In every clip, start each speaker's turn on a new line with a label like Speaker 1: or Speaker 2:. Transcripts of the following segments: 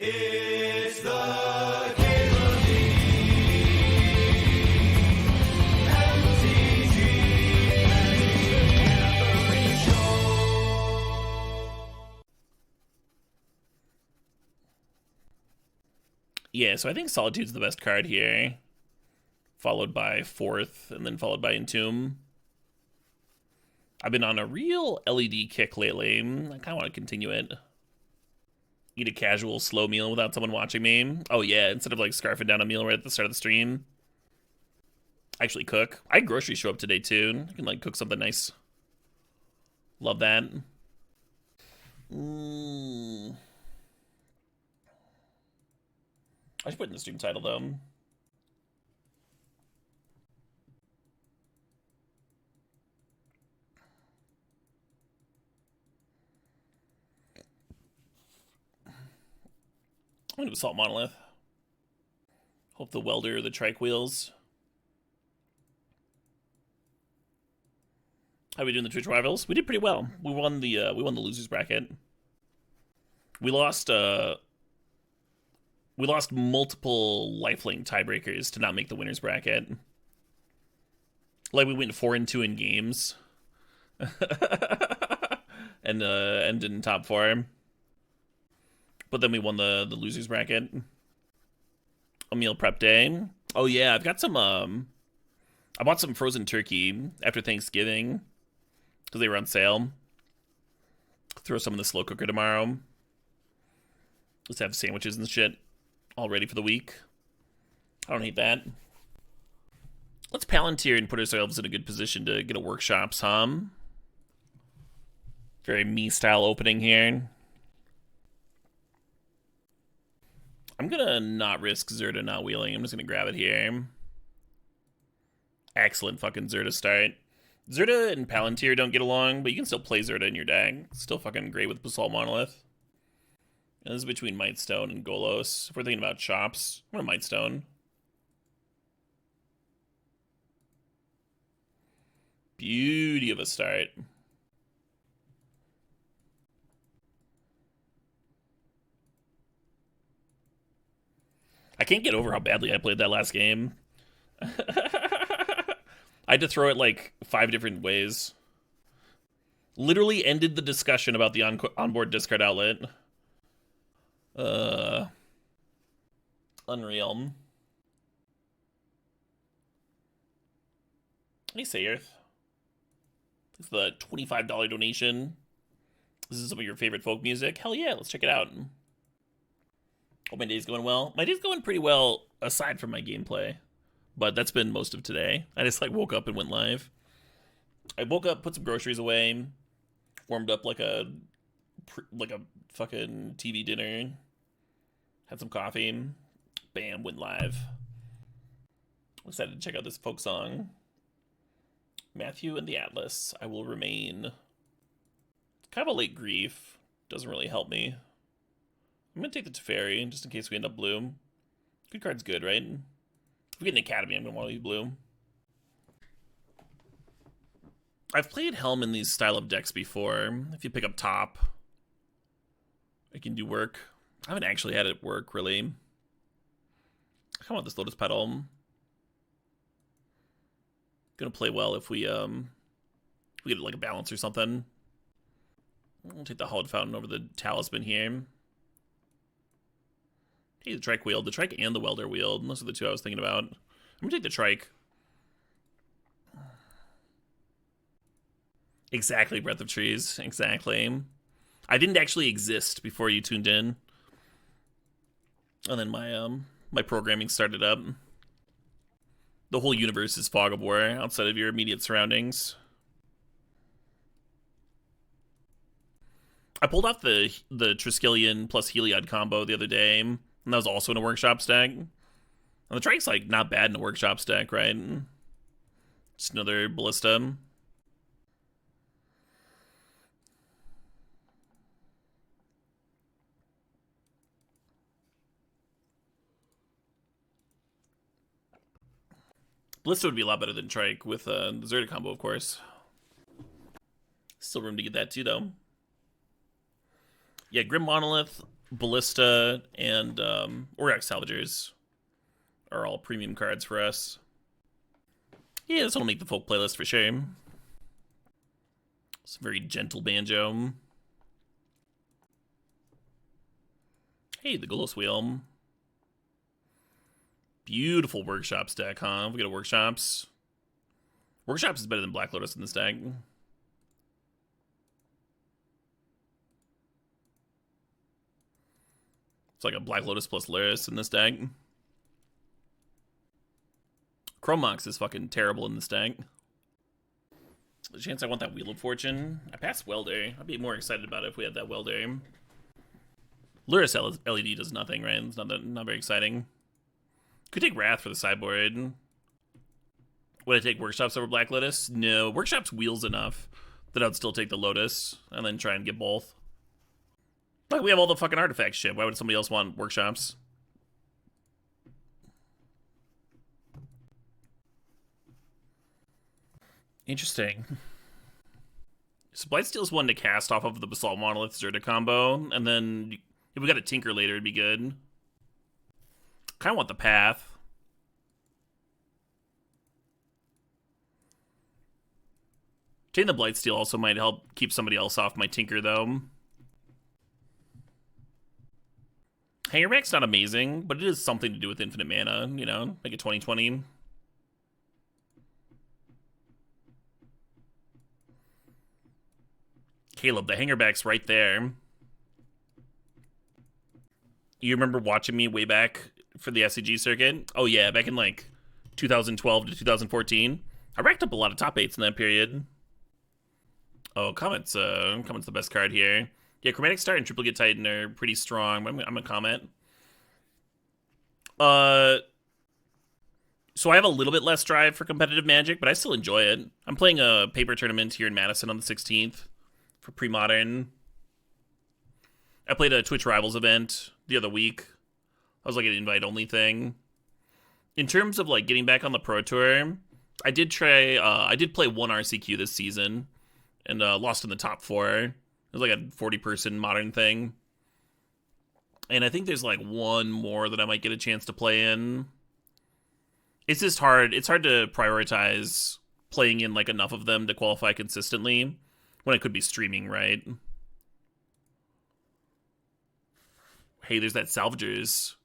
Speaker 1: It's the Caleb MTGO Show.
Speaker 2: Yeah, so I think Solitude's the best card here. Followed by Fourth, and then followed by Entomb. I've been on a real LED kick lately. I kind of want to continue it. Eat a casual, slow meal without someone watching me. Oh yeah, instead of like scarfing down a meal right at the start of the stream. Actually cook. I had groceries show up today too. I can like cook something nice. Love that. I should put in the stream title though. I'm gonna do Assault Monolith. Hope the welder or the trike wheels. How are we doing the Twitch rivals? We did pretty well. We won the losers bracket. We lost multiple lifelink tiebreakers to not make the winners bracket. Like we went 4-2 in games. and ended in top 4. But then we won the losers bracket. A meal prep day. Oh yeah, I've got some I bought some frozen turkey after Thanksgiving because they were on sale. Throw some in the slow cooker tomorrow. Let's have sandwiches and shit all ready for the week. I don't hate that. Let's Palantir and put ourselves in a good position to get a workshops, Very me style opening here. I'm gonna not risk Zerta not wheeling. I'm just gonna grab it here. Excellent fucking Zerta start. Zerta and Palantir don't get along, but you can still play Zerta in your deck. Still fucking great with Basalt Monolith. And this is between Mightstone and Golos. If we're thinking about chops, I'm gonna Mightstone. Beauty of a start. I can't get over how badly I played that last game. I had to throw it like 5 different ways. Literally ended the discussion about the onboard discard outlet. Unreal. Hey, Sayerth. Thanks for the $25 donation. This is some of your favorite folk music. Hell yeah, let's check it out. Hope my day's going well. My day's going pretty well, aside from my gameplay. But that's been most of today. I just like woke up and went live. I woke up, put some groceries away, warmed up like a fucking TV dinner, had some coffee, bam, went live. Excited to check out this folk song. Matthew and the Atlas. I will remain. It's kind of a late grief. Doesn't really help me. I'm going to take the Teferi, just in case we end up blue. Good card's good, right? If we get an Academy, I'm going to want to use blue. I've played Helm in these style of decks before. If you pick up top, it can do work. I haven't actually had it work, really. I kind of want this Lotus Petal. Gonna play well if we get like a balance or something. We'll take the Hallowed Fountain over the Talisman here. Hey, the Trike Wield. The Trike and the Welder Wield. Those are the two I was thinking about. I'm gonna take the Trike. Exactly, Breath of Trees. Exactly. I didn't actually exist before you tuned in. And then my programming started up. The whole universe is Fog of War outside of your immediate surroundings. I pulled off the Triskelion plus Heliod combo the other day, and that was also in a workshop stack. And the Trike's like not bad in a workshop stack, right? Just another Ballista. Ballista would be a lot better than Trike with the Zerta combo, of course. Still room to get that too, though. Yeah, Grim Monolith. Ballista and Orgax Salvagers are all premium cards for us. Yeah, this will make the folk playlist for sure. It's a very gentle banjo. Hey, the Golos Wheel. Beautiful Workshops deck, huh? We got a Workshops. Workshops is better than Black Lotus in this deck. It's like a Black Lotus plus Lyris in this deck. Chromox is fucking terrible in this deck. The chance I want that Wheel of Fortune. I passed Welder. I'd be more excited about it if we had that Welder. Lyris LED does nothing, right? It's not very exciting. Could take Wrath for the sideboard. Would I take Workshops over Black Lotus? No. Workshops wheels enough that I'd still take the Lotus and then try and get both. Like, we have all the fucking artifact shit. Why would somebody else want Workshops? Interesting. So Blightsteel's one to cast off of the Basalt Monolith Zerta combo, and then if we got a Tinker later, it'd be good. Kind of want the Path. Taking the Blightsteel also might help keep somebody else off my Tinker, though. Hangerback's not amazing, but it is something to do with infinite mana, you know? Like a 2020. Caleb, the Hangerback's right there. You remember watching me way back for the SCG circuit? Oh yeah, back in like 2012 to 2014. I racked up a lot of top 8s in that period. Oh, Comet's the best card here. Yeah, Chromatic Star and Triplicate Titan are pretty strong, but I'm gonna comment. So I have a little bit less drive for competitive Magic, but I still enjoy it. I'm playing a paper tournament here in Madison on the 16th for pre-modern. I played a Twitch Rivals event the other week. I was like an invite-only thing. In terms of like getting back on the Pro Tour, I did play one RCQ this season and lost in the top 4. It was like a 40-person modern thing. And I think there's like one more that I might get a chance to play in. It's just hard. It's hard to prioritize playing in like enough of them to qualify consistently when I could be streaming, right? Hey, there's that Salvagers.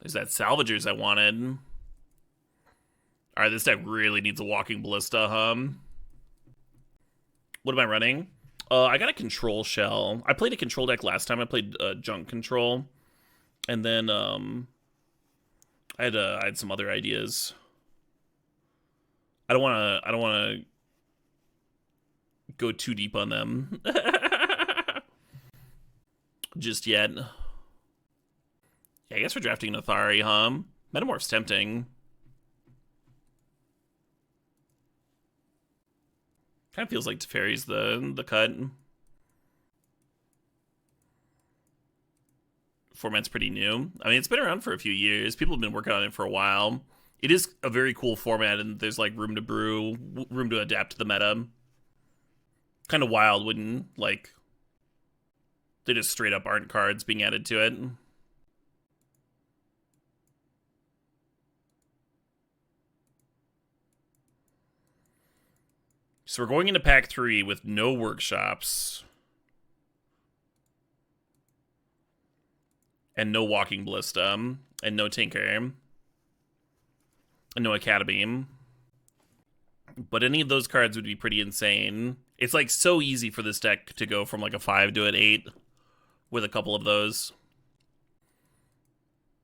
Speaker 2: There's that Salvagers I wanted. Alright, this deck really needs a Walking Ballista, huh? What am I running? I got a Control Shell. I played a Control deck last time. I played Junk Control. And then, I had some other ideas. I don't wanna go too deep on them. Just yet. Yeah, I guess we're drafting an Athari, huh? Metamorph's tempting. Kind of feels like Teferi's the cut. Format's pretty new. I mean, it's been around for a few years. People have been working on it for a while. It is a very cool format, and there's like room to brew, room to adapt to the meta. Kind of wild when like they just straight up aren't cards being added to it. So we're going into pack 3 with no Workshops. And no Walking Ballista. And no Tinker. And no Academy. But any of those cards would be pretty insane. It's like so easy for this deck to go from like a 5 to an 8 with a couple of those.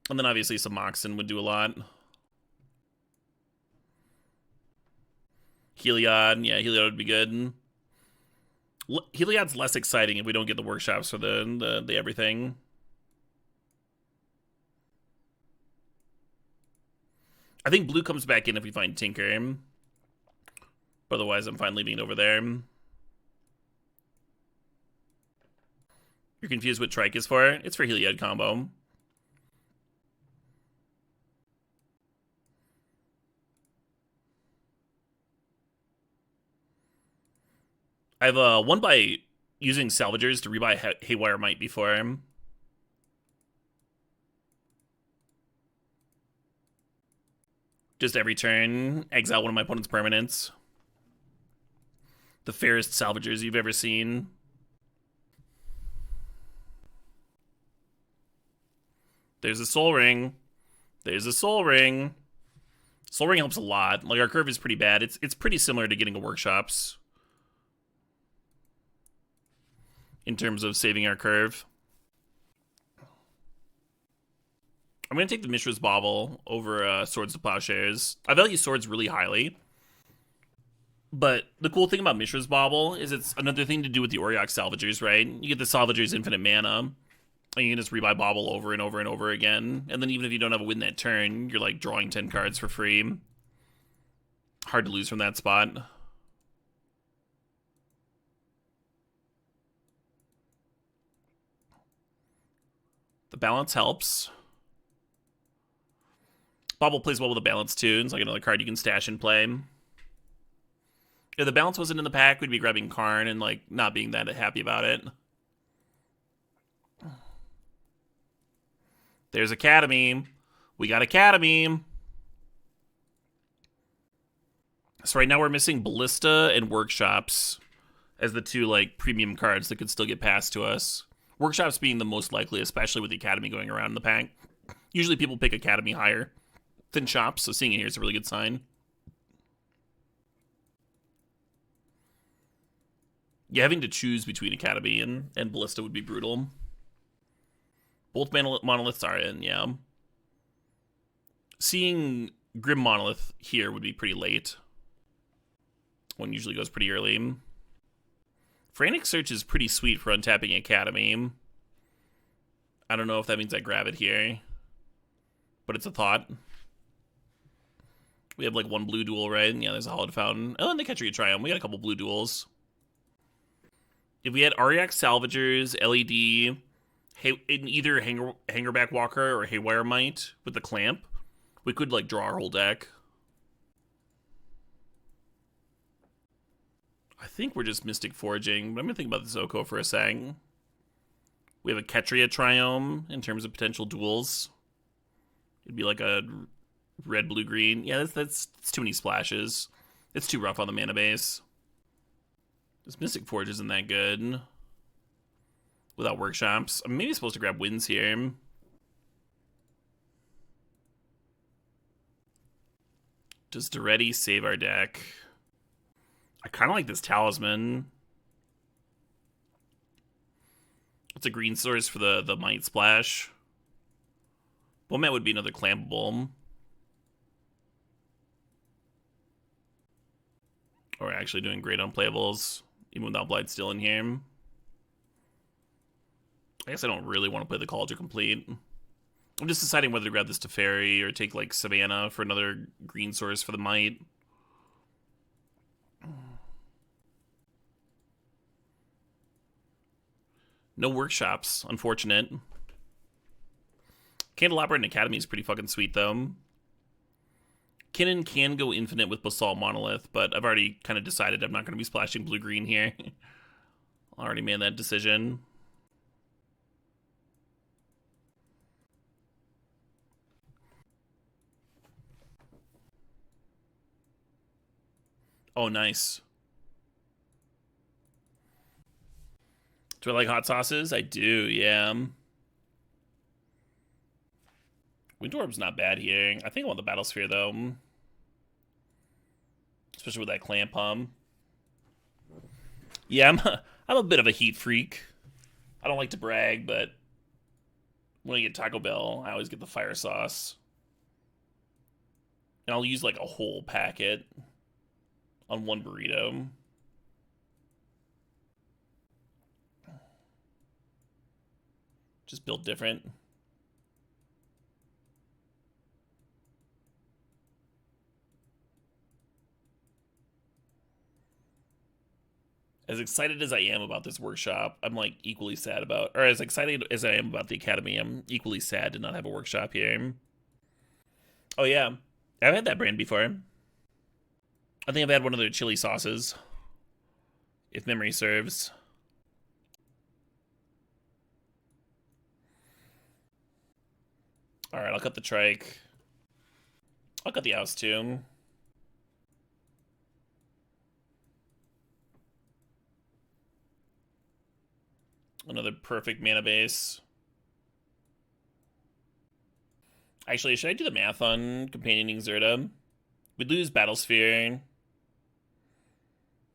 Speaker 2: And then obviously some Moxen would do a lot. Heliod, yeah, Heliod would be good. Heliod's less exciting if we don't get the Workshops for the everything. I think blue comes back in if we find Tinker. But otherwise, I'm fine leaving it over there. You're confused what Trike is for? It's for Heliod combo. I have one by using Salvagers to rebuy Haywire Might before. Just every turn, exile one of my opponent's permanents. The fairest salvagers you've ever seen. There's a Soul Ring. There's a Soul Ring. Soul Ring helps a lot. Like, our curve is pretty bad. It's pretty similar to getting a Workshops in terms of saving our curve. I'm going to take the Mishra's Bauble over Swords to Plowshares. I value Swords really highly. But the cool thing about Mishra's Bauble is it's another thing to do with the Auriok Salvagers, right? You get the Salvagers infinite mana, and you can just rebuy Bauble over and over and over again. And then even if you don't have a win that turn, you're like drawing 10 cards for free. Hard to lose from that spot. The balance helps. Bauble plays well with the balance too. It's like another card you can stash and play. If the balance wasn't in the pack, we'd be grabbing Karn and like not being that happy about it. There's Academy. We got Academy. So right now we're missing Ballista and Workshops as the two like premium cards that could still get passed to us. Workshops being the most likely, especially with the Academy going around in the pack. Usually people pick Academy higher than Shops, so seeing it here is a really good sign. Yeah, having to choose between Academy and Ballista would be brutal. Both monoliths are in, yeah. Seeing Grim Monolith here would be pretty late. One usually goes pretty early. Frantic Search is pretty sweet for untapping Academy. I don't know if that means I grab it here, but it's a thought. We have like one blue duel, right? And yeah, there's a Hallowed Fountain. Oh, and the Ketria Triumph. We got a couple blue duels. If we had Auriok Salvagers, LED, in either Hangerback Walker or Haywire Might with the Clamp, we could like draw our whole deck. I think we're just Mystic Forging, but I'm gonna think about the Zoko for a sec. We have a Ketria Triome in terms of potential duels. It'd be like a red, blue, green. Yeah, that's too many splashes. It's too rough on the mana base. This Mystic Forge isn't that good without Workshops. I'm maybe supposed to grab Winds here. Does Duretti save our deck? I kind of like this Talisman. It's a green source for the Might Splash. Bomat would be another clampable. Or actually doing great on playables, even without Blight still in here. I guess I don't really want to play the Call to Complete. I'm just deciding whether to grab this Teferi or take like Savannah for another green source for the Might. No Workshops, unfortunate. Candelabra and Academy is pretty fucking sweet, though. Kinnan can go infinite with Basalt Monolith, but I've already kind of decided I'm not going to be splashing blue-green here. I already made that decision. Oh, nice. Do I like hot sauces? I do, yeah. Wind Orb's not bad here. I think I want the Battlesphere, though. Especially with that Clamp hum. Yeah, I'm a bit of a heat freak. I don't like to brag, but when I get Taco Bell, I always get the fire sauce. And I'll use like a whole packet on one burrito. Just built different. As excited as I am about this workshop, I'm like equally sad about, or as excited as I am about the Academy, I'm equally sad to not have a workshop here. Oh yeah, I've had that brand before. I think I've had one of their chili sauces, if memory serves. All right, I'll cut the trike. I'll cut the house too. Another perfect mana base. Actually, should I do the math on Companioning Zerda? We'd lose Battlesphere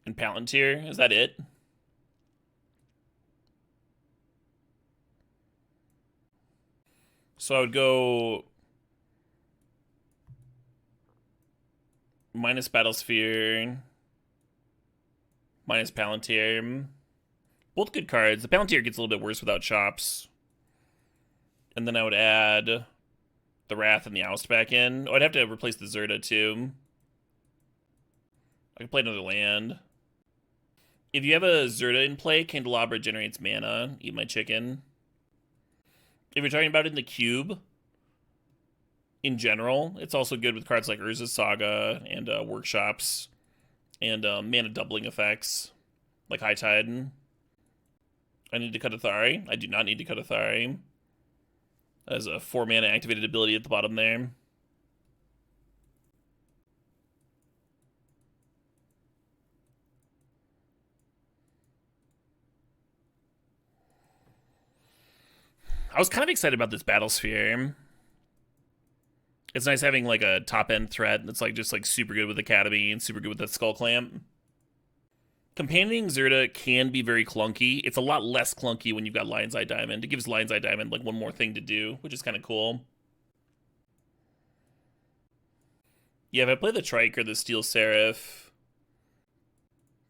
Speaker 2: and Palantir. Is that it? So I would go minus Battlesphere, minus Palantir. Both good cards. The Palantir gets a little bit worse without chops. And then I would add the Wrath and the Oust back in. Oh, I'd have to replace the Zerda too. I could play another land. If you have a Zerda in play, Candelabra generates mana. Eat my chicken. If you're talking about it in the cube, in general, it's also good with cards like Urza's Saga and Workshops and mana doubling effects, like High Tide. I need to cut Athari. I do not need to cut Athari. As a 4 mana activated ability at the bottom there. I was kind of excited about this Battlesphere. It's nice having like a top end threat that's like just like super good with Academy and super good with the Skull Clamp. Companioning Zerda can be very clunky. It's a lot less clunky when you've got Lion's Eye Diamond. It gives Lion's Eye Diamond like one more thing to do, which is kind of cool. Yeah, if I play the Trike or the Steel Seraph,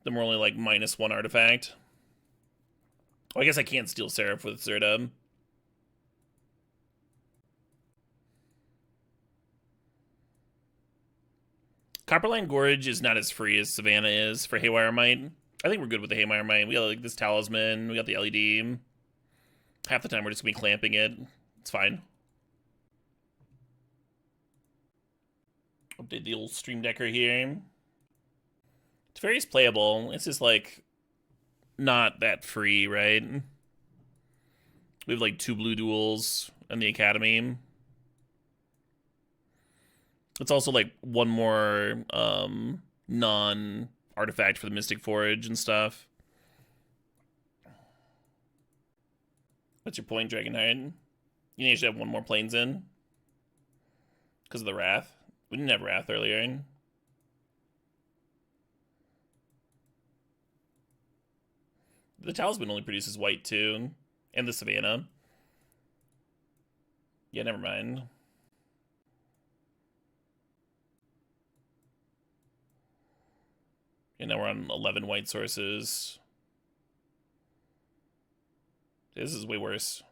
Speaker 2: then we're only like -1 artifact. Oh, I guess I can't Steel Seraph with Zerda. Copperline Gorge is not as free as Savannah is for Haywire Might. I think we're good with the Haywire Might. We got like this Talisman, we got the LED. Half the time we're just gonna be clamping it. It's fine. Update the old Stream Decker here. Teferi's playable. It's just like not that free, right? We have like 2 blue duels and the Academy. It's also like one more non-artifact for the Mystic Forge and stuff. What's your point, Dragonheart? You need to have one more planes in? Because of the Wrath? We didn't have Wrath earlier. The Talisman only produces white too. And the Savannah. Yeah, never mind. And now we're on 11 white sources. This is way worse.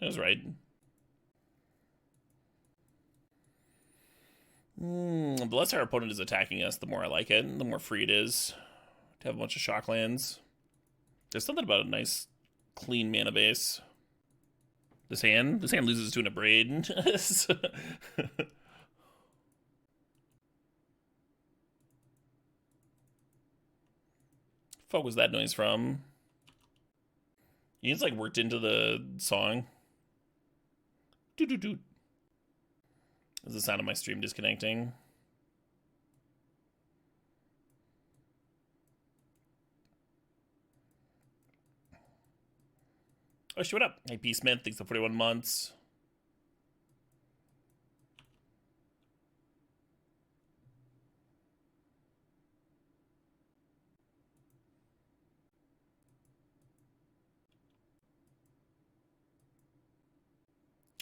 Speaker 2: I was right. The less our opponent is attacking us, the more I like it. The more free it is to have a bunch of shock lands. There's something about a nice, clean mana base. This hand loses to an Abrade. Fuck was that noise from? It's like worked into the song. Doo doo doo. Is the sound of my stream disconnecting? Oh, shit, what up? Hey, P. Smith, thanks for 41 months.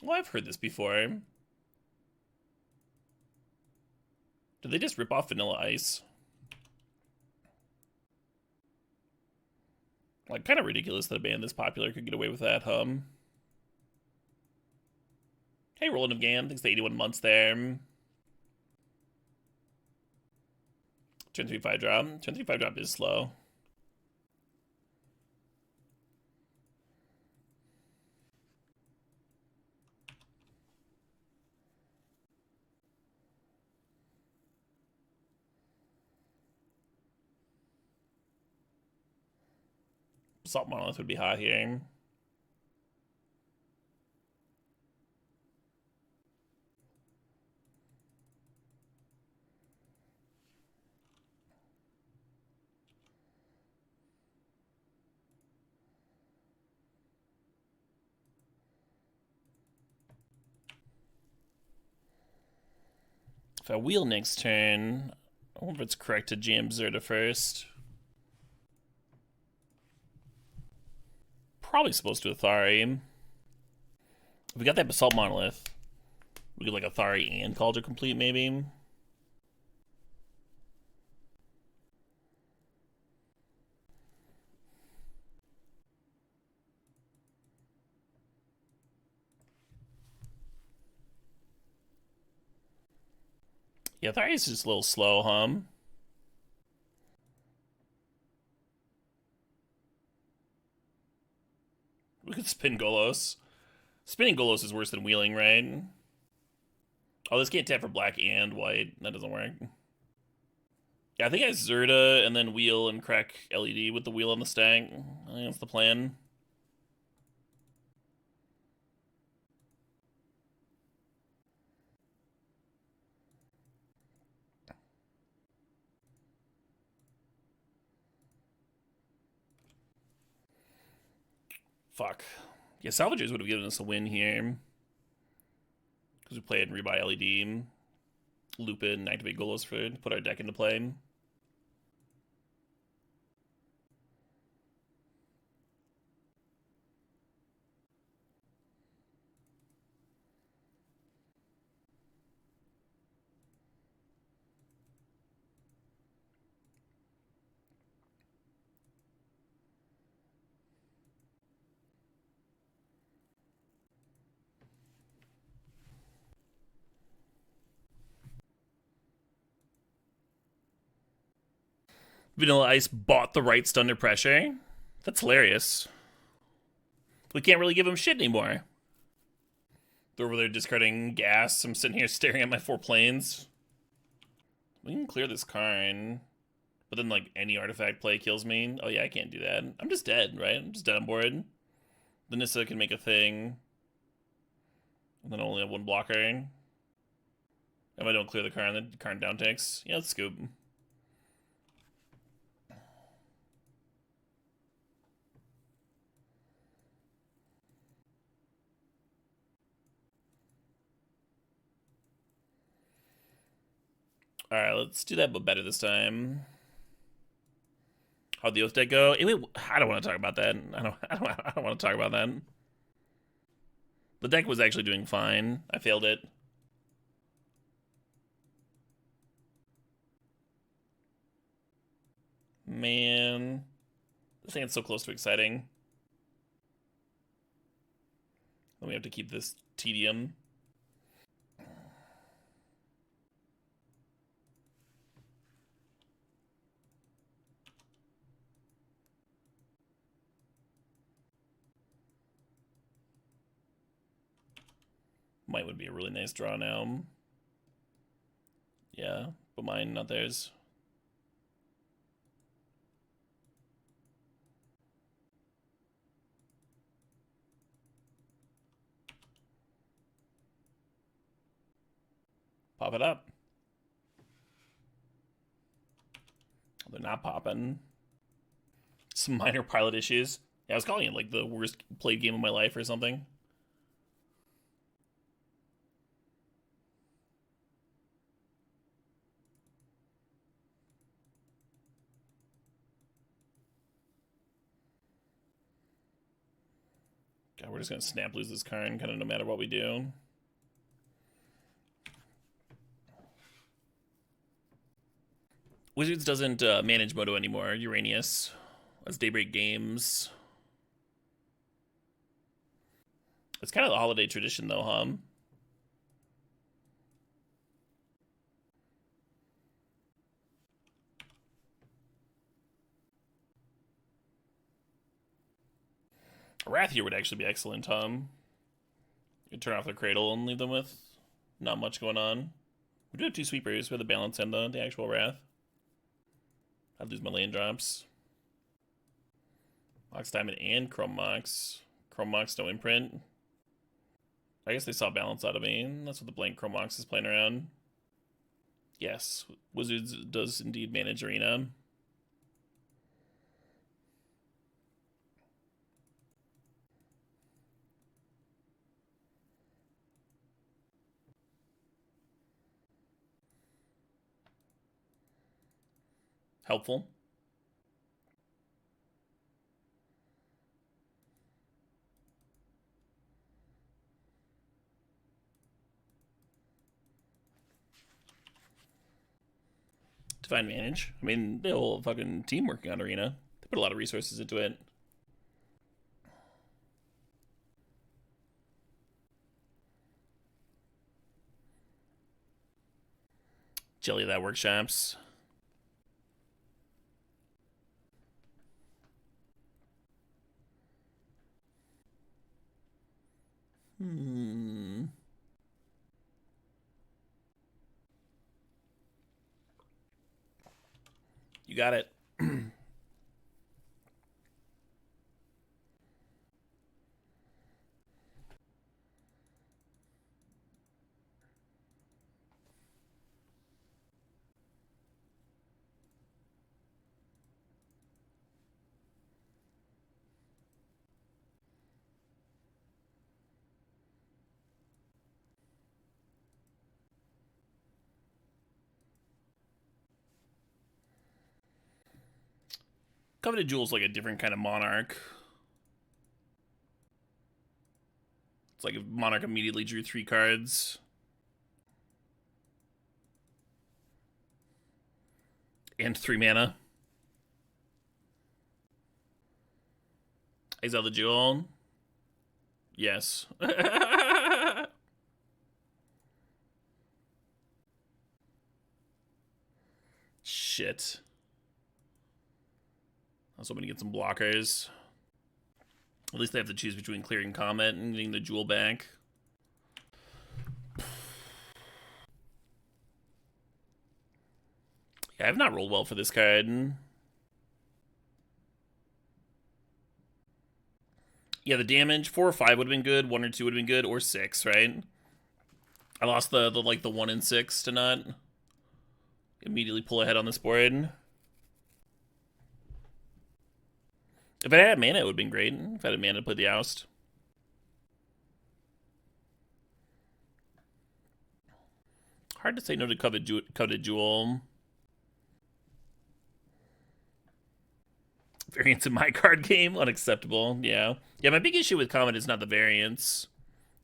Speaker 2: Well, I've heard this before. Did they just rip off Vanilla Ice? Like, kind of ridiculous that a band this popular could get away with that, Hey, Roland of Gan, thanks to 81 months there. Turn 3-5 drop. Turn 3-5 drop is slow. Salt Monolith would be hot here. If I wheel next turn, I wonder if it's correct to jam Zerta first. Probably supposed to Athari. If we got that Basalt Monolith, we could like Athari and Cauldron Complete maybe. Yeah, Athari is just a little slow, huh? We could spin Golos. Spinning Golos is worse than wheeling, right? Oh, this can't tap for black and white. That doesn't work. Yeah, I think I Zerta and then wheel and crack LED with the wheel on the stack. I think that's the plan. Fuck. Yeah, Salvagers would have given us a win here. Because we played Rebuy LED, loop it, and activate Golos for to put our deck into play. Vanilla Ice bought the rights to Under Pressure. That's hilarious. We can't really give him shit anymore. They're over there discarding gas. I'm sitting here staring at my 4 planes. We can clear this card. But then, like, any artifact play kills me. Oh, yeah, I can't do that. I'm just dead, right? I'm just dead on board. The Nissa can make a thing. And then I only have 1 blocker. If I don't clear the card, then the card down ticks. Yeah, let's scoop. Alright, let's do that, but better this time. How'd the Oath deck go? I don't want to talk about that. I don't want to talk about that. The deck was actually doing fine. I failed it. Man. This thing is so close to exciting. Then we have to keep this tedium. Might would be a really nice draw now. Yeah, but mine, not theirs. Pop it up. They're not popping. Some minor pilot issues. Yeah, I was calling it like the worst played game of my life or something. God, we're just gonna snap lose this card kind of no matter what we do. Wizards doesn't manage Moto anymore. Uranius. That's Daybreak Games. It's kind of the holiday tradition, though, huh? Wrath here would actually be excellent, huh? You turn off the Cradle and leave them with not much going on. We do have 2 sweepers. We have the Balance and the actual Wrath. I'd lose my land drops. Mox Diamond and Chrome Mox. Chrome Mox no imprint. I guess they saw Balance out of me. That's what the blank Chrome Mox is playing around. Yes, Wizards does indeed manage Arena. helpful. Divine Manage. I mean, the whole fucking team working on Arena. They put a lot of resources into it. Jelly that workshops. You got it. Coveted Jewel's like a different kind of Monarch. It's like if Monarch immediately drew 3 cards. And 3 mana. Is that the Jewel? Yes. Shit. I was hoping to get some blockers. At least they have to choose between clearing Comet and getting the Jewel back. Yeah, I've not rolled well for this card. Yeah, the damage, 4 or 5 would have been good, 1 or 2 would have been good, or 6, right? I lost the 1 and 6 to not immediately pull ahead on this board. If I had mana, it would have been great. If I had mana to play the Oust. Hard to say no to Coveted Jewel. Variance in my card game, unacceptable. Yeah. Yeah, my big issue with Comet is not the variance.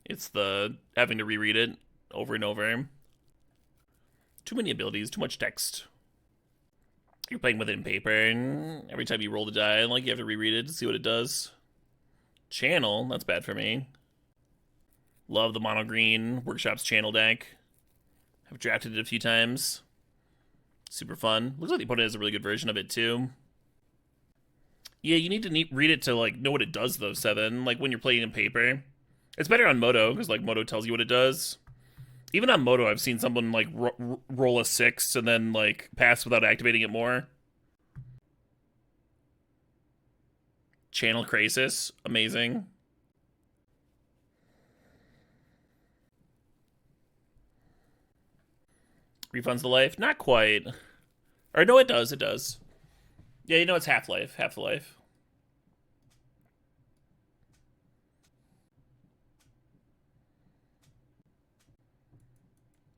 Speaker 2: It's the having to reread it over and over. Too many abilities, too much text. You're playing with it in paper, and every time you roll the die, like, you have to reread it to see what it does. Channel, that's bad for me. Love the mono green Workshop's channel deck. I've drafted it a few times. Super fun. Looks like the opponent has a really good version of it, too. Yeah, you need to read it to, like, know what it does, though, 7. Like, when you're playing in paper. It's better on Moto, because, like, Moto tells you what it does. Even on Moto, I've seen someone, like, roll a 6 and then, like, pass without activating it more. Channel Crisis. Amazing. Refunds the life? Not quite. Or, no, it does. It does. Yeah, you know, it's half-life. Half the life.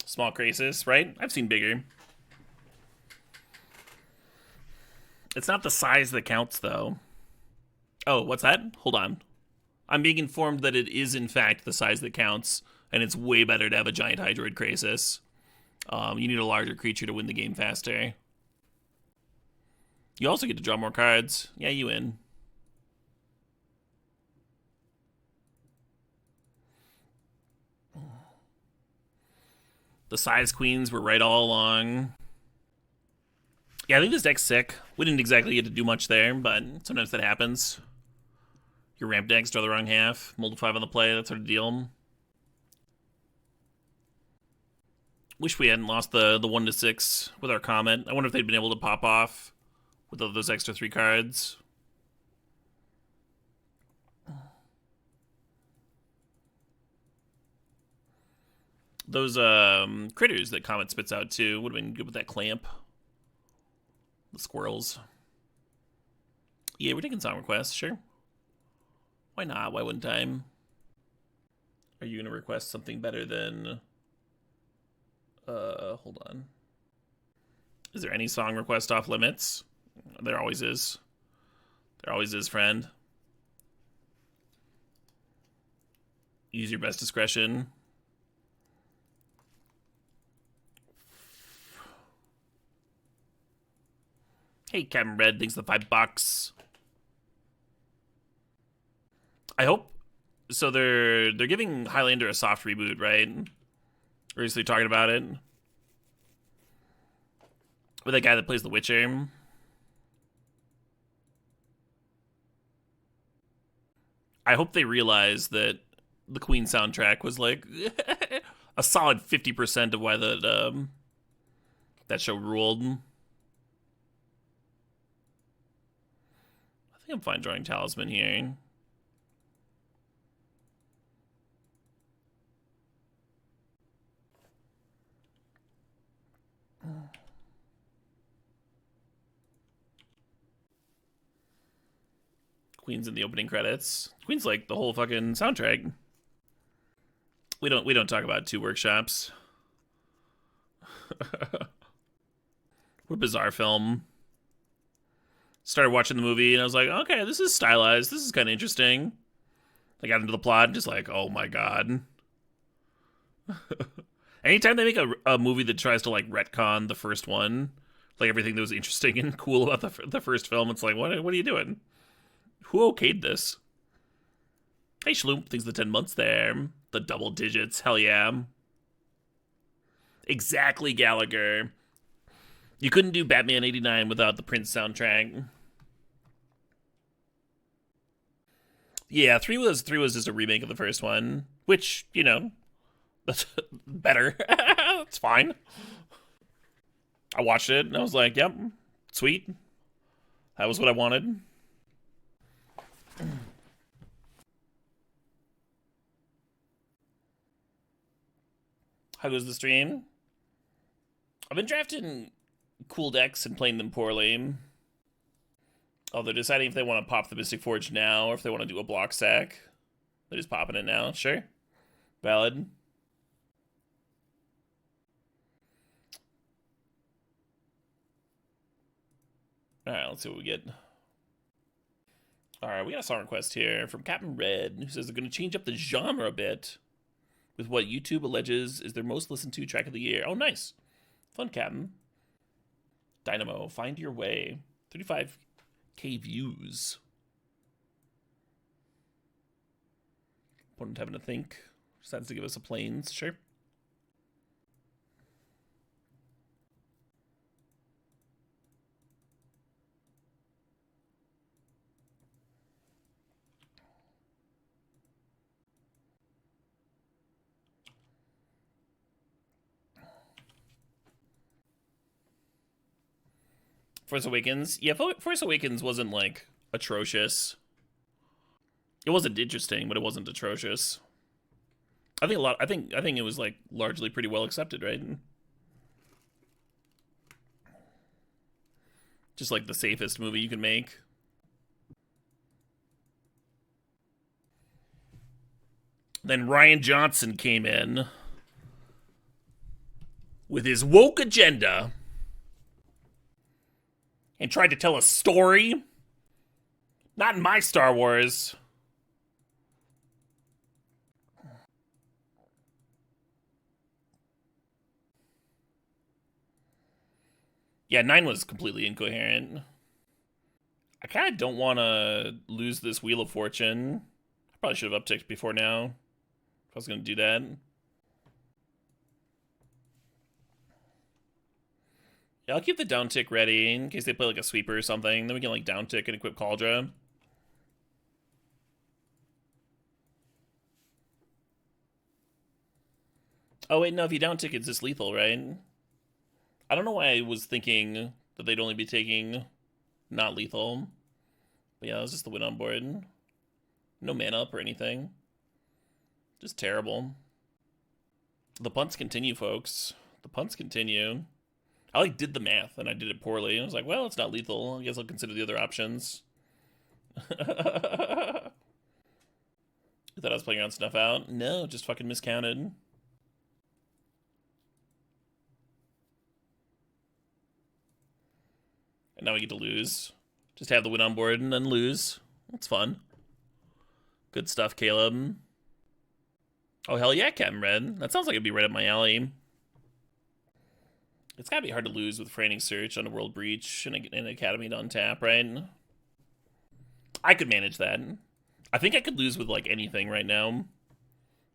Speaker 2: Small Crisis, right? I've seen bigger. It's not the size that counts, though. Oh, what's that? Hold on. I'm being informed that it is, in fact, the size that counts, and it's way better to have a giant Hydroid Crisis. You need a larger creature to win the game faster. You also get to draw more cards. Yeah, you win. The size queens were right all along. Yeah, I think this deck's sick. We didn't exactly get to do much there, but sometimes that happens. Your ramp decks draw the wrong half, multiple 5 on the play, that sort of deal. Wish we hadn't lost the 1 to 6 with our Comet. I wonder if they'd been able to pop off with those extra 3 cards. Those critters that Comet spits out too would have been good with that clamp. The squirrels. Yeah, we're taking song requests, sure. Why not? Why wouldn't I? Are you gonna request something better than hold on. Is there any song request off limits? There always is. There always is, friend. Use your best discretion. Hey, Captain Red, thanks for the $5. I hope. So they're giving Highlander a soft reboot, right? Or is they talking about it? With that guy that plays The Witcher. I hope they realize that the Queen soundtrack was like a solid 50% of why that show ruled. I think I'm fine drawing Talisman here. Queen's in the opening credits. Queen's like the whole fucking soundtrack. We don't talk about 2 workshops. What a bizarre film. Started watching the movie and I was like, okay, this is stylized. This is kind of interesting. I got into the plot and just like, oh my god. Anytime they make a movie that tries to like retcon the first one, like everything that was interesting and cool about the first film, it's like, what are you doing? Who okayed this? Hey, Shloomp, thanks for the 10 months there. The double digits, hell yeah. Exactly, Gallagher. You couldn't do Batman 89 without the Prince soundtrack. Yeah, 3 was just a remake of the first one, which, you know, that's better. It's fine. I watched it and I was like, yep, sweet. That was what I wanted. How goes the stream? I've been drafting cool decks and playing them poorly. Oh, they're deciding if they want to pop the Mystic Forge now or if they want to do a block stack. They're just popping it now. Sure. Valid. Alright, let's see what we get. Alright, we got a song request here from Captain Red, who says they're going to change up the genre a bit with what YouTube alleges is their most listened to track of the year. Oh, nice. Fun, Captain. Dynamo, Find Your Way. 35K views. Opponent having to think. Decides to give us a plains. Sure. Force Awakens. Yeah, Force Awakens wasn't, like, atrocious. It wasn't interesting, but it wasn't atrocious. I think it was, like, largely pretty well accepted, right? Just, like, the safest movie you can make. Then Ryan Johnson came in with his woke agenda and tried to tell a story. Not in my Star Wars. Yeah, 9 was completely incoherent. I kind of don't want to lose this Wheel of Fortune. I probably should have upticked before now if I was going to do that. Yeah, I'll keep the down tick ready in case they play like a sweeper or something. Then we can like down tick and equip Cauldra. Oh wait, no, if you down tick it's just lethal, right? I don't know why I was thinking that they'd only be taking not lethal. But yeah, it was just the win on board. No mana up or anything. Just terrible. The punts continue, folks. The punts continue. I like did the math and I did it poorly. I was like, well, it's not lethal. I guess I'll consider the other options. You thought I was playing around Snuff Out? No, just fucking miscounted. And now we get to lose. Just have the win on board and then lose. That's fun. Good stuff, Caleb. Oh, hell yeah, Captain Red. That sounds like it'd be right up my alley. It's gotta be hard to lose with Frightening Search, Underworld Breach, and an Academy to untap, right? I could manage that. I think I could lose with, like, anything right now.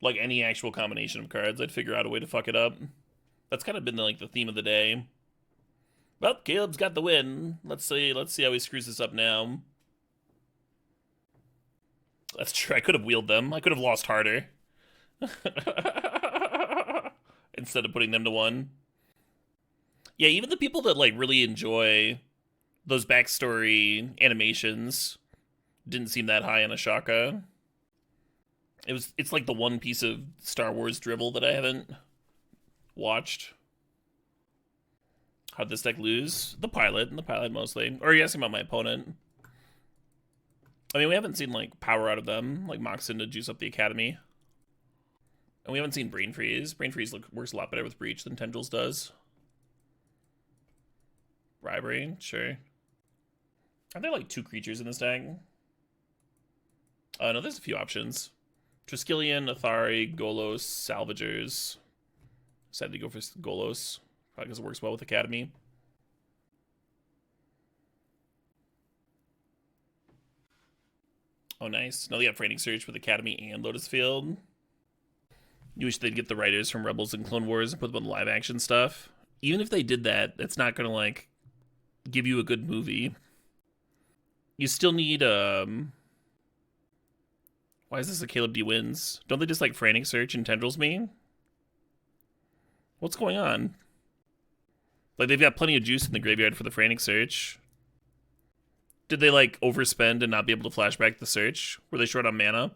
Speaker 2: Like, any actual combination of cards. I'd figure out a way to fuck it up. That's kind of been, like, the theme of the day. Well, Caleb's got the win. Let's see how he screws this up now. That's true. I could have wheeled them. I could have lost harder. Instead of putting them to 1. Yeah, even the people that, like, really enjoy those backstory animations didn't seem that high on Ashaka. It's like the one piece of Star Wars dribble that I haven't watched. How'd this deck lose? The pilot mostly. Or are you asking about my opponent? I mean, we haven't seen, like, power out of them, like Moxin to juice up the Academy. And we haven't seen Brain Freeze. Brain Freeze works a lot better with Breach than Tendrils does. Bribery, sure. Are there, like, 2 creatures in this deck? No, there's a few options. Triskelion, Athari, Golos, Salvagers. Decided to go for Golos. Probably because it works well with Academy. Oh, nice. Now they got Frightening Search with Academy and Lotus Field. You wish they'd get the writers from Rebels and Clone Wars and put them on the live action stuff. Even if they did that, it's not going to, like, give you a good movie. You still need, Why is this a Caleb D wins? Don't they just, like, Frightening Search and Tendrils me? What's going on? Like, they've got plenty of juice in the graveyard for the Frightening Search. Did they, like, overspend and not be able to flashback the search? Were they short on mana?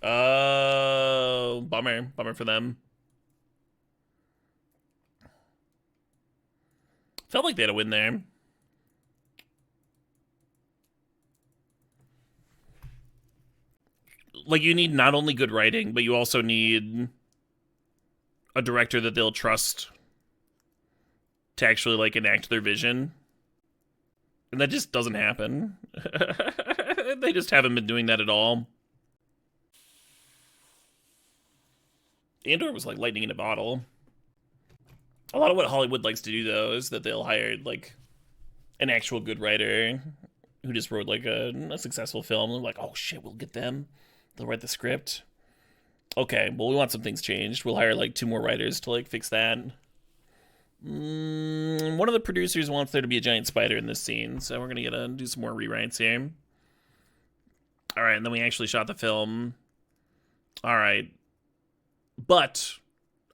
Speaker 2: Bummer. Bummer for them. Felt like they had a win there. Like, you need not only good writing, but you also need a director that they'll trust to actually, like, enact their vision. And that just doesn't happen. They just haven't been doing that at all. Andor was like lightning in a bottle. A lot of what Hollywood likes to do, though, is that they'll hire, like, an actual good writer who just wrote, like, a successful film. They're like, oh, shit, we'll get them. They'll write the script. Okay, well, we want some things changed. We'll hire, like, 2 more writers to, like, fix that. One of the producers wants there to be a giant spider in this scene, so we're going to do some more rewrites here. All right, and then we actually shot the film. All right. But,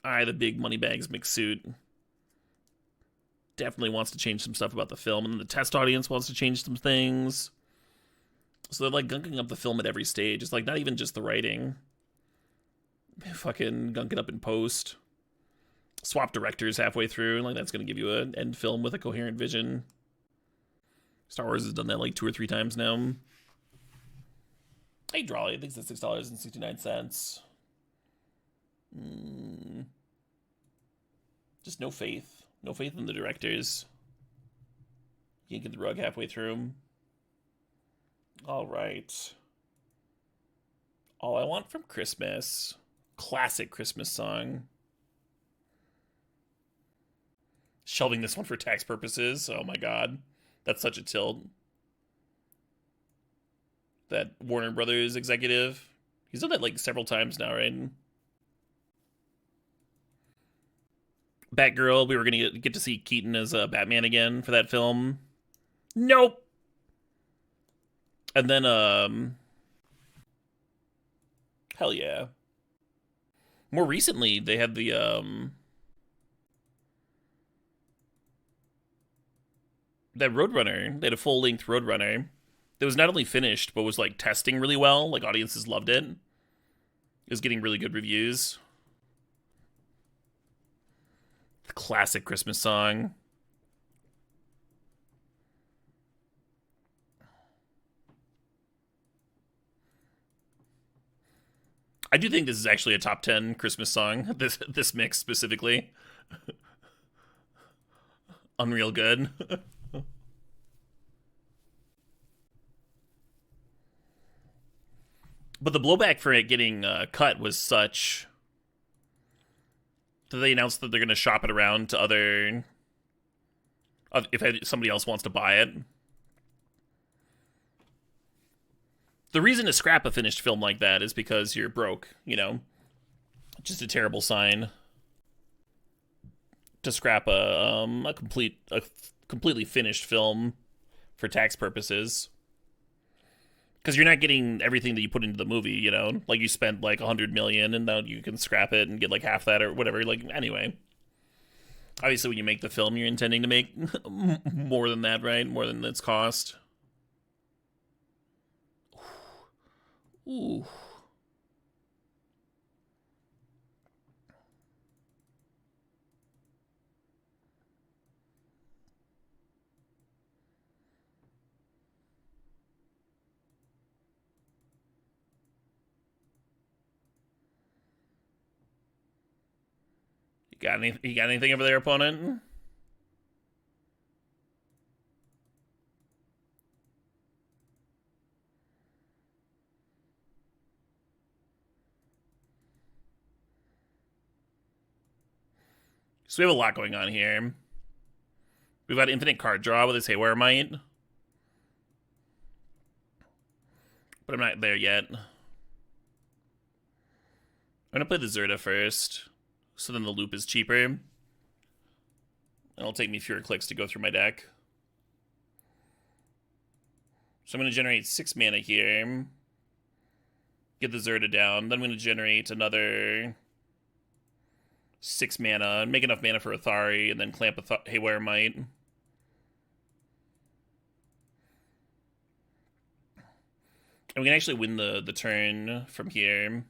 Speaker 2: the big Moneybags McSuit definitely wants to change some stuff about the film, and then the test audience wants to change some things. So they're, like, gunking up the film at every stage. It's, like, not even just the writing. They fucking gunk it up in post. Swap directors halfway through, like, that's going to give you an end film with a coherent vision. Star Wars has done that, like, 2 or 3 times now. Hey, Drawley, I think it's $6.69. Just no faith. No faith in the directors. Yanking the rug halfway through. All right. All I Want from Christmas. Classic Christmas song. Shelving this one for tax purposes. Oh my god. That's such a tilt. That Warner Brothers executive. He's done that, like, several times now, right? Batgirl, we were going to get to see Keaton as Batman again for that film. Nope. And then, hell yeah. More recently, they had the, that Roadrunner. They had a full-length Roadrunner that was not only finished, but was, like, testing really well. Like, audiences loved it. It was getting really good reviews. The classic Christmas song. I do think this is actually a top 10 Christmas song. This mix specifically. Unreal good. But the blowback for it getting cut was such that they announced that they're going to shop it around to other... if somebody else wants to buy it. The reason to scrap a finished film like that is because you're broke, you know? Just a terrible sign to scrap a completely finished film for tax purposes. Because you're not getting everything that you put into the movie, you know? Like, you spent, like, $100 million, and now you can scrap it and get, like, half that or whatever. Like, anyway. Obviously, when you make the film, you're intending to make more than that, right? More than its cost. Ooh. You got anything over there, opponent? So we have a lot going on here. We've got infinite card draw with this Haywire Might. But I'm not there yet. I'm gonna play the Zerda first, so then the loop is cheaper. And it'll take me fewer clicks to go through my deck. So I'm gonna generate 6 mana here. Get the Zerda down. Then I'm gonna generate another 6 mana, make enough mana for Athari, and then clamp a Haywire Might. And we can actually win the turn from here.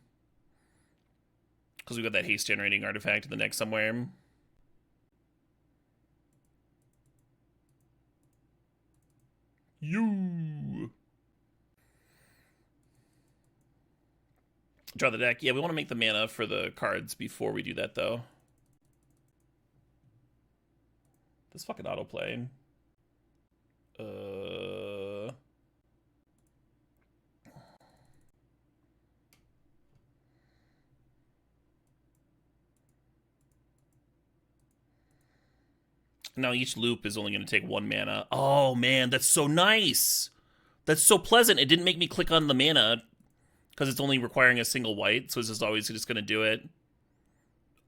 Speaker 2: Because we've got that haste generating artifact in the deck somewhere. You draw the deck. Yeah, we want to make the mana for the cards before we do that, though. This fucking autoplay. Now each loop is only going to take 1 mana. Oh, man, that's so nice. That's so pleasant. It didn't make me click on the mana because it's only requiring a single white, so it's just always just going to do it.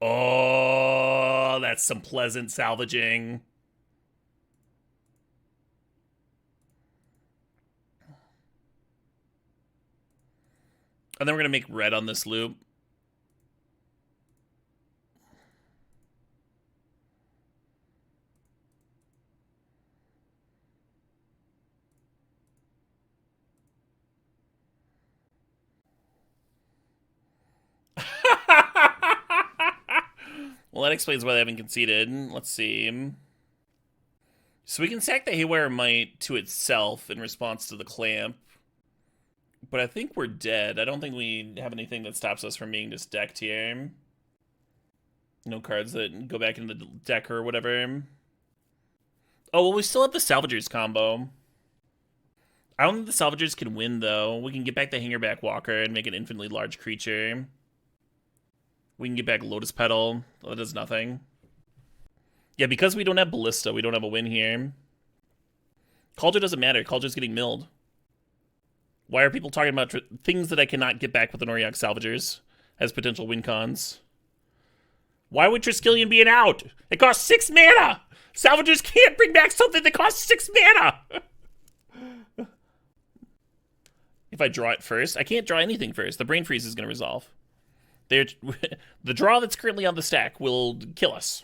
Speaker 2: Oh, that's some pleasant salvaging. And then we're going to make red on this loop. Well, that explains why they haven't conceded. Let's see. So we can sack the Haywire Might to itself in response to the clamp. But I think we're dead. I don't think we have anything that stops us from being just decked here. No cards that go back into the deck or whatever. Oh, well, we still have the Salvagers combo. I don't think the Salvagers can win, though. We can get back the Hangerback Walker and make an infinitely large creature. We can get back Lotus Petal. That does nothing. Yeah, because we don't have Ballista, we don't have a win here. Kaldra doesn't matter. Kaldra's getting milled. Why are people talking about things that I cannot get back with the Noriak Salvagers as potential win cons? Why would Triskelion be an out? It costs 6 mana! Salvagers can't bring back something that costs 6 mana! If I draw it first, I can't draw anything first. The Brain Freeze is going to resolve. The draw that's currently on the stack will kill us.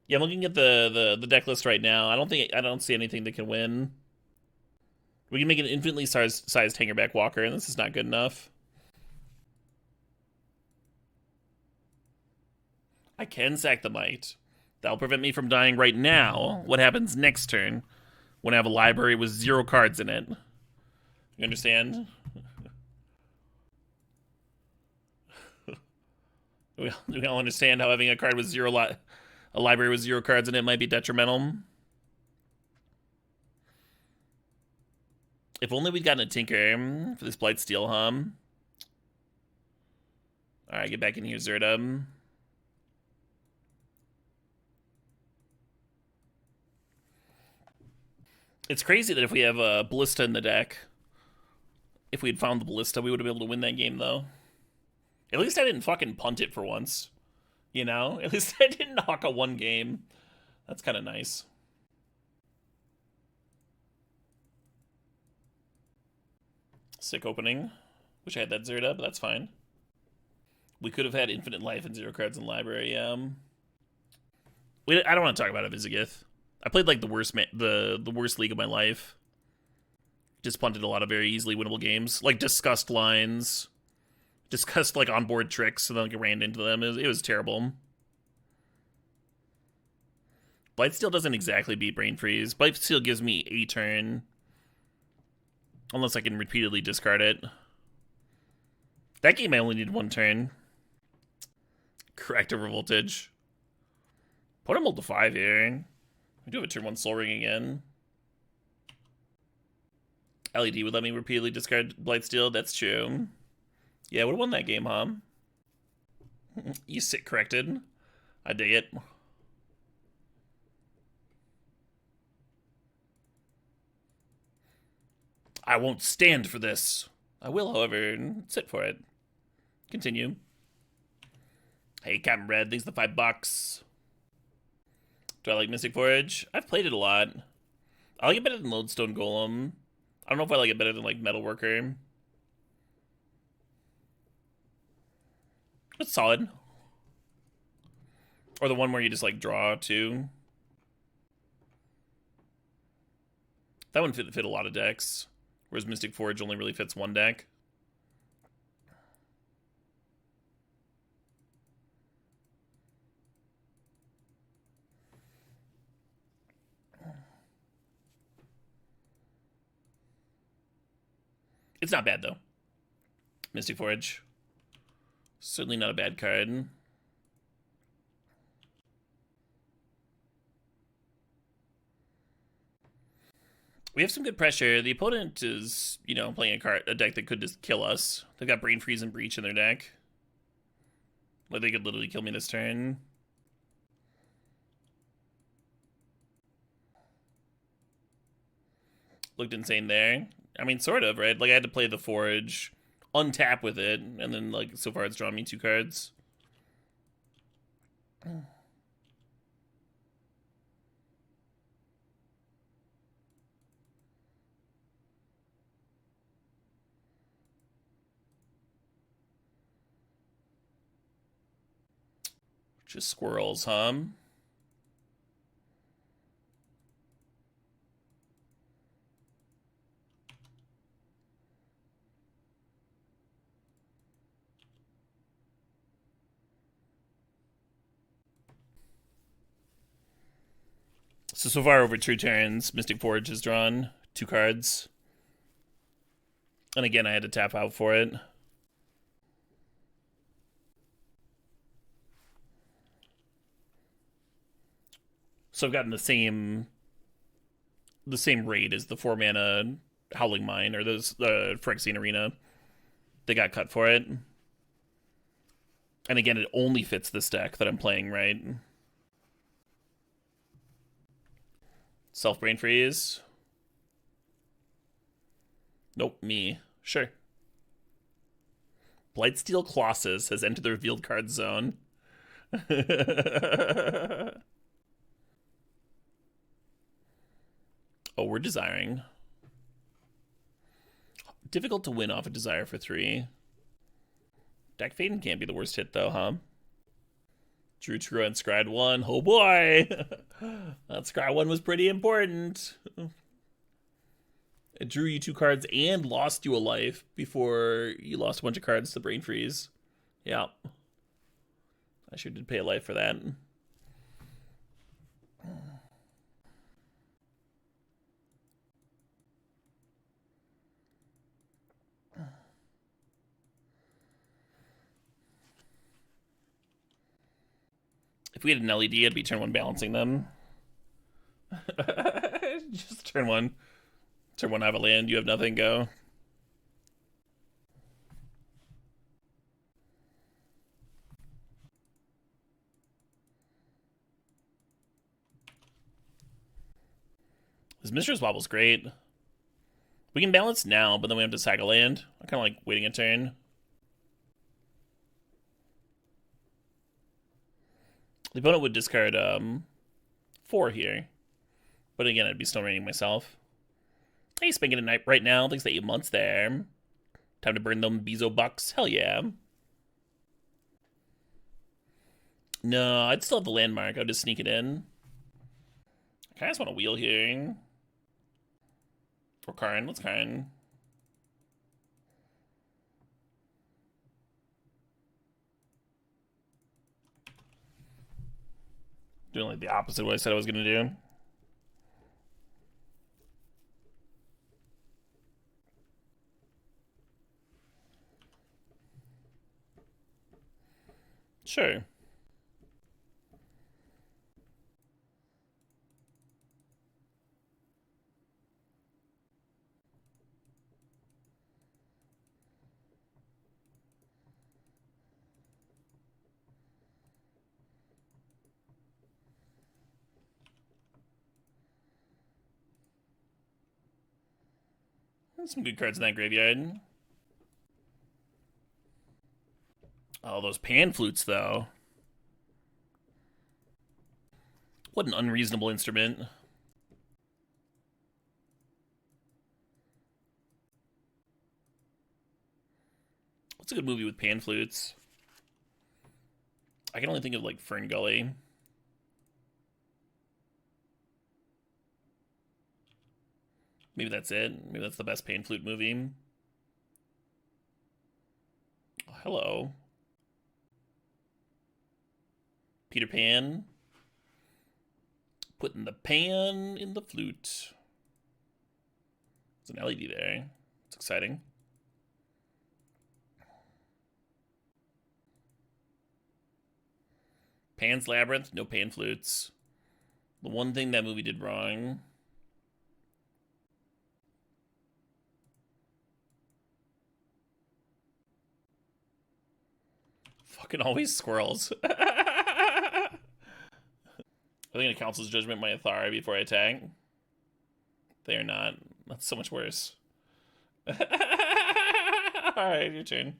Speaker 2: Yeah, I'm looking at the deck list right now. I don't see anything that can win. We can make an infinitely sized Hangerback Walker, and this is not good enough. I can sack the Might. That'll prevent me from dying right now. What happens next turn when I have a library with 0 cards in it? You understand? We all understand how having a card with a library with 0 cards in it might be detrimental. If only we'd gotten a Tinker for this Blightsteel, huh? Alright, get back in here, Zerda. It's crazy that if we have a Ballista in the deck, if we had found the Ballista, we would have been able to win that game, though. At least I didn't fucking punt it for once. You know? At least I didn't knock a one game. That's kind of nice. Sick opening. Wish I had that Zerda, but that's fine. We could have had infinite life and 0 cards in library. I don't want to talk about it, Vizigith. I played like the worst the worst league of my life. Just punted a lot of very easily winnable games, like discussed lines, discussed like onboard tricks, and then like ran into them. It was terrible. Blightsteel doesn't exactly beat Brain Freeze. Blightsteel gives me a turn, unless I can repeatedly discard it. That game I only need 1 turn. Corrective Revoltage. Put him to 5 here. We do have a turn 1 Soul Ring again. LED would let me repeatedly discard Blightsteel. That's true. Yeah, would have won that game, huh? You sit corrected. I dig it. I won't stand for this. I will, however, sit for it. Continue. Hey, Captain Red, thanks for the $5. Do I like Mystic Forge? I've played it a lot. I like it better than Lodestone Golem. I don't know if I like it better than, like, Metalworker. It's solid. Or the one where you just, like, draw, too. That one fit a lot of decks. Whereas Mystic Forge only really fits one deck. It's not bad, though. Mystic Forge. Certainly not a bad card. We have some good pressure. The opponent is, you know, playing a deck that could just kill us. They've got Brain Freeze and Breach in their deck. Like, they could literally kill me this turn. Looked insane there. I mean, sort of, right? Like, I had to play the Forge, untap with it, and then, like, so far it's drawn me 2 cards. Just squirrels, huh? So far over 2 turns, Mystic Forge has drawn 2 cards. And again, I had to tap out for it. So I've gotten the same rate as the 4-mana Howling Mine, or those Phyrexian Arena. They got cut for it. And again, it only fits this deck that I'm playing, right? Self-Brain Freeze. Nope, me. Sure. Blightsteel Colossus has entered the revealed card zone. Oh, we're desiring. Difficult to win off a desire for 3. Deck Faden can't be the worst hit, though, huh? Drew True and Scryed 1. Oh boy! That Scry 1 was pretty important. It drew you 2 cards and lost you a life before you lost a bunch of cards to Brain Freeze. Yeah. I sure did pay a life for that. If we had an LED, I'd be turn 1 balancing them. Just turn 1 Turn 1, I have a land, you have nothing, go. This Mistress Wobble's great. We can balance now, but then we have to sack a land. I'm kind of like waiting a turn. The opponent would discard 4 here. But again, I'd be still raining myself. Hey, spanking a night right now. Thanks for 8 months there. Time to burn them Bezo bucks. Hell yeah. No, I'd still have the landmark. I'd just sneak it in. I kind of just want a wheel here. Or Karn. Let's Karn. Doing like the opposite of what I said I was going to do. Sure. There's some good cards in that graveyard. Oh, those pan flutes, though. What an unreasonable instrument. What's a good movie with pan flutes? I can only think of, like, Fern Gully. Maybe that's it. Maybe that's the best pan flute movie. Oh, hello. Peter Pan. Putting the pan in the flute. There's an LED there. It's exciting. Pan's Labyrinth, no pan flutes. The one thing that movie did wrong. Fucking always squirrels. I think it counts as Judgment my Athara before I attack. They are not. That's so much worse. Alright, your turn.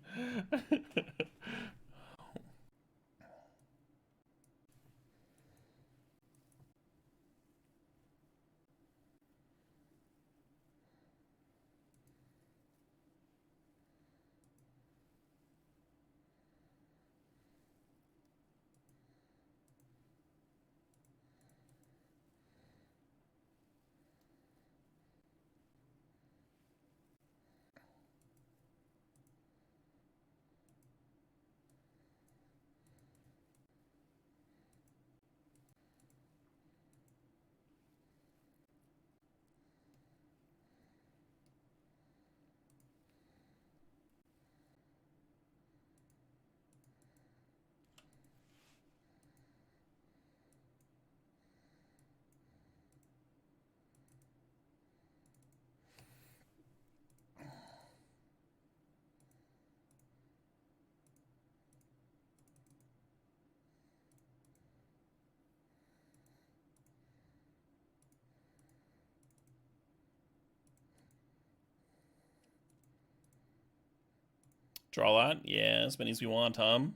Speaker 2: Draw a lot? Yeah, as many as we want, Tom.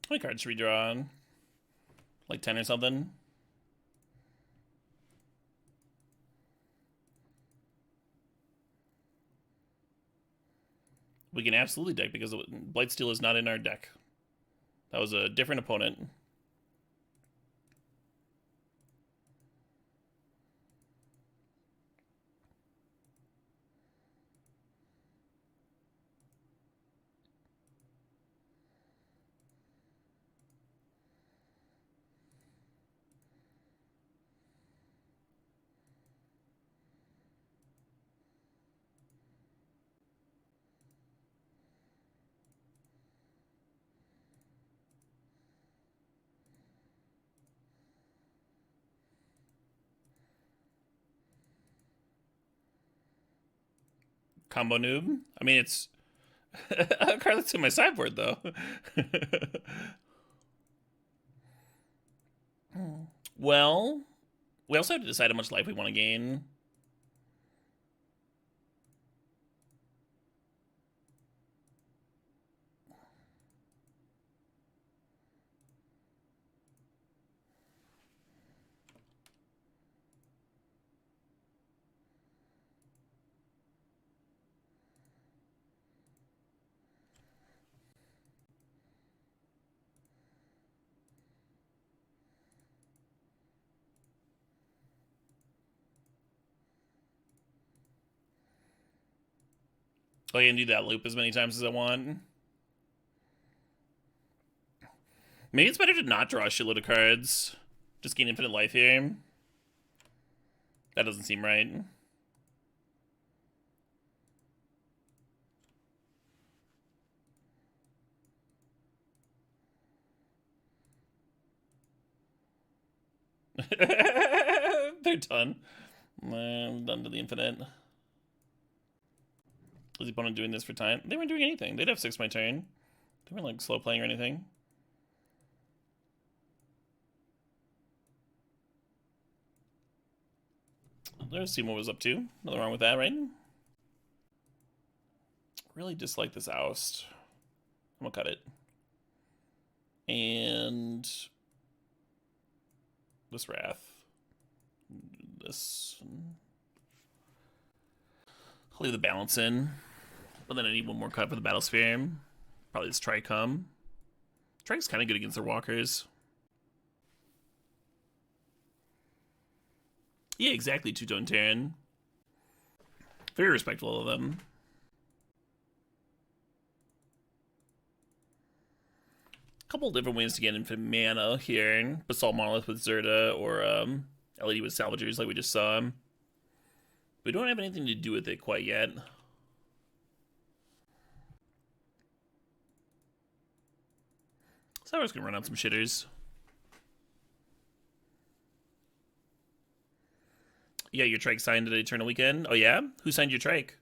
Speaker 2: How many cards should we draw on? Like 10 or something? We can absolutely deck because Blightsteel is not in our deck. That was a different opponent. Combo noob. I mean, it's a card that's in my sideboard though. Well, we also have to decide how much life we want to gain. I can do that loop as many times as I want. Maybe it's better to not draw a shitload of cards. Just gain infinite life here. That doesn't seem right. They're done. I'm done to the infinite. Was the opponent doing this for time? They weren't doing anything. They'd have 6 my turn. They weren't like slow playing or anything. Let's see what was up to. Nothing wrong with that, right? Really dislike this oust. I'm gonna cut it. And this wrath. This. I'll leave the balance in. But then I need one more cut for the battle sphere. Probably this Tricom. Trike's kind of good against their walkers. Yeah, exactly, Two-Tone Terran. Very respectful of them. A couple different ways to get infinite mana here. Basalt Monolith with Zerta or LED with Salvagers like we just saw. We don't have anything to do with it quite yet. So I was gonna run out some shitters. Yeah, your trike signed at Eternal Weekend. Oh yeah? Who signed your trike?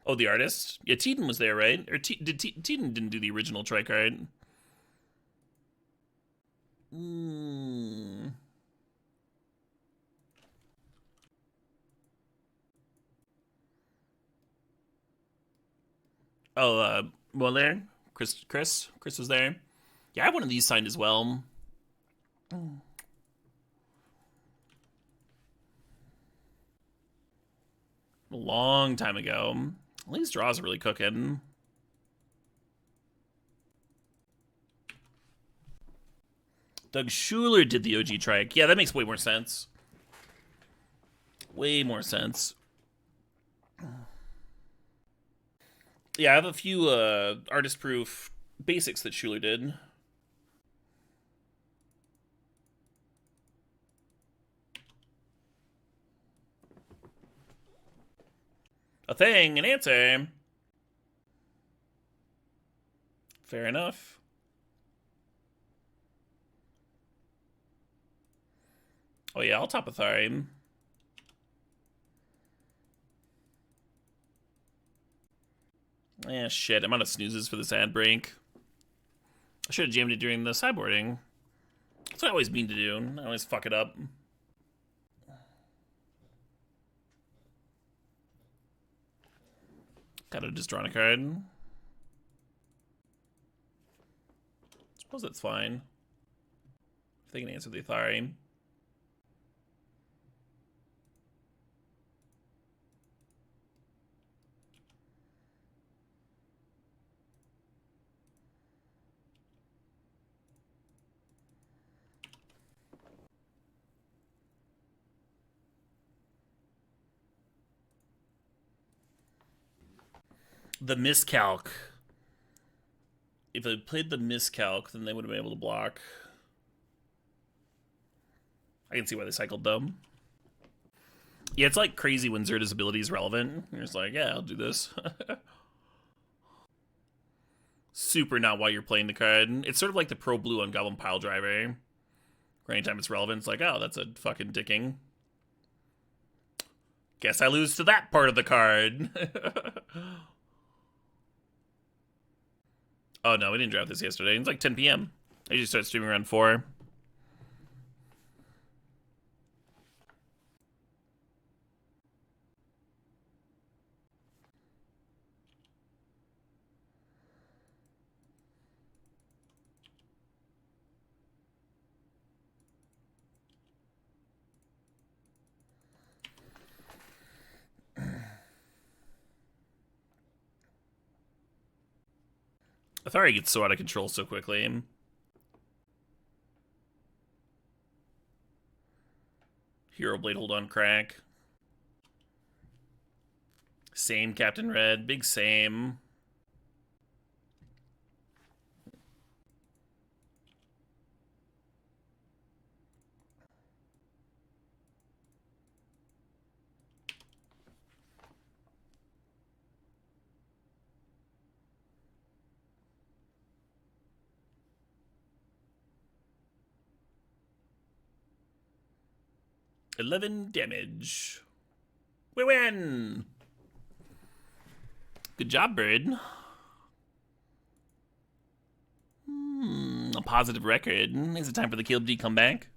Speaker 2: Oh, the artist? Yeah, Teeden was there, right? Or Teeden didn't do the original trike art. Oh, well there? Chris was there. Yeah, I have one of these signed as well. A long time ago. These draws are really cooking. Doug Schuler did the OG trike. Yeah, that makes way more sense. Way more sense. Yeah, I have a few artist-proof basics that Schuler did. A thing, an answer. Fair enough. Oh yeah, I'll top a Tharium. Shit, I'm out of snoozes for this ad break. I should have jammed it during the sideboarding. That's what I always mean to do. I always fuck it up. Gotta just draw a card. Suppose that's fine. If they can answer the Tharium. The miscalc. If they played the miscalc, then they would have been able to block. I can see why they cycled them. Yeah, it's like crazy when Zerta's ability is relevant. You're just like, yeah, I'll do this. Super not why you're playing the card. It's sort of like the pro blue on Goblin Pile Driver. Where anytime it's relevant, it's like, oh, that's a fucking dicking. Guess I lose to that part of the card. Oh no, we didn't draft this yesterday. It's like 10 p.m. I usually start streaming around 4. Authority gets so out of control so quickly. Hero Blade hold on crack. Same Captain Red, big same. $11 damage. We win! Good job, Bird. A positive record. Is it time for the KLD comeback?